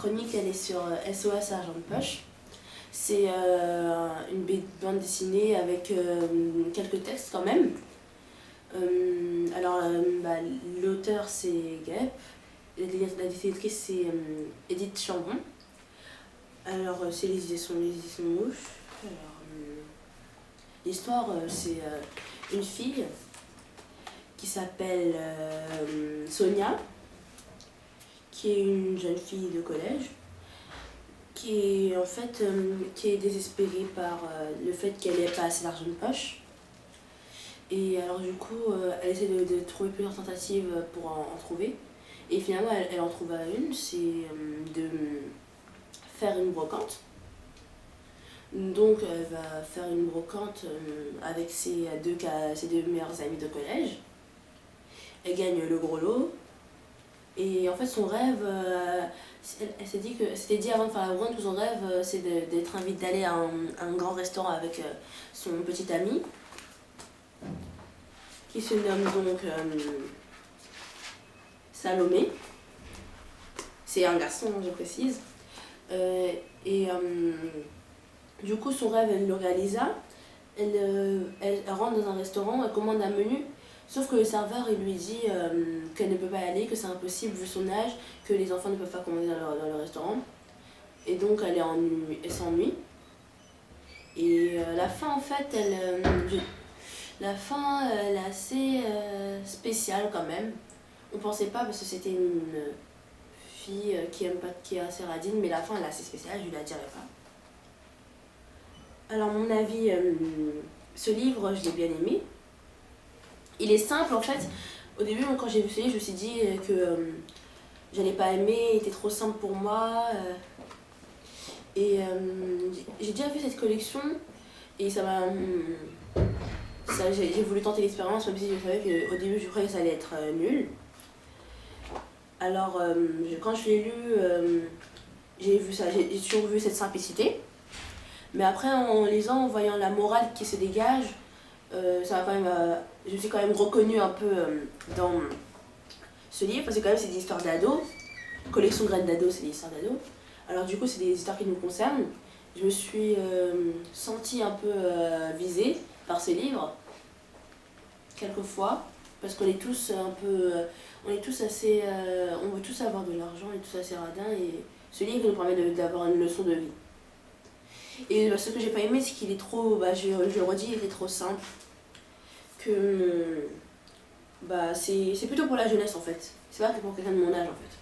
chronique, elle est sur SOS Argent de Poche. C'est une bande dessinée avec quelques textes quand même. L'auteur c'est Guêpe, la dessinatrice c'est Edith Chambon. Alors c'est les idées sont mouches. L'histoire c'est une fille qui s'appelle Sonia, qui est une jeune fille de collège, qui est en fait qui est désespérée par le fait qu'elle n'ait pas assez d'argent de poche. Et alors du coup, elle essaie de trouver plusieurs tentatives pour en trouver. Et finalement, elle en trouve une, c'est de faire une brocante. Donc elle va faire une brocante avec ses deux meilleurs amis de collège. Elle gagne le gros lot. Et en fait, son rêve, elle s'était dit avant de faire la brocante que son rêve, c'est d'être invitée d'aller à un grand restaurant avec son petit ami, qui se nomme donc Salomé. C'est un garçon, je précise. Du coup, son rêve, elle le réalisa. Elle rentre dans un restaurant, elle commande un menu, sauf que le serveur, il lui dit qu'elle ne peut pas y aller, que c'est impossible vu son âge, que les enfants ne peuvent pas commander dans le restaurant. Et donc, elle s'ennuie. Et la fin, en fait, la fin, elle est assez spéciale quand même. On pensait pas parce que c'était une fille qui est assez radine, mais la fin, elle est assez spéciale, je ne la dirai pas. Alors, mon avis, ce livre, je l'ai bien aimé. Il est simple en fait. Au début, quand j'ai vu ce livre, je me suis dit que j'allais pas aimer, il était trop simple pour moi. J'ai déjà vu cette collection et ça m'a. J'ai voulu tenter l'expérience, même si je savais qu'au début je croyais que ça allait être nul. Alors, quand je l'ai lu, j'ai toujours vu cette simplicité. Mais après, en lisant, en voyant la morale qui se dégage, ça quand même, je me suis quand même reconnue un peu dans ce livre, parce que quand même c'est des histoires d'ados. Collection Graines d'ado, c'est des histoires d'ados. Alors du coup, c'est des histoires qui nous concernent. Je me suis sentie un peu visée par ce livre, quelquefois, parce qu'on est tous un peu, on est tous assez, on veut tous avoir de l'argent, on est tous assez radins, et ce livre nous permet d'avoir une leçon de vie. Et ce que j'ai pas aimé, c'est qu'il est trop, je le redis, il est trop simple. Que c'est plutôt pour la jeunesse en fait. C'est pas pour quelqu'un de mon âge en fait.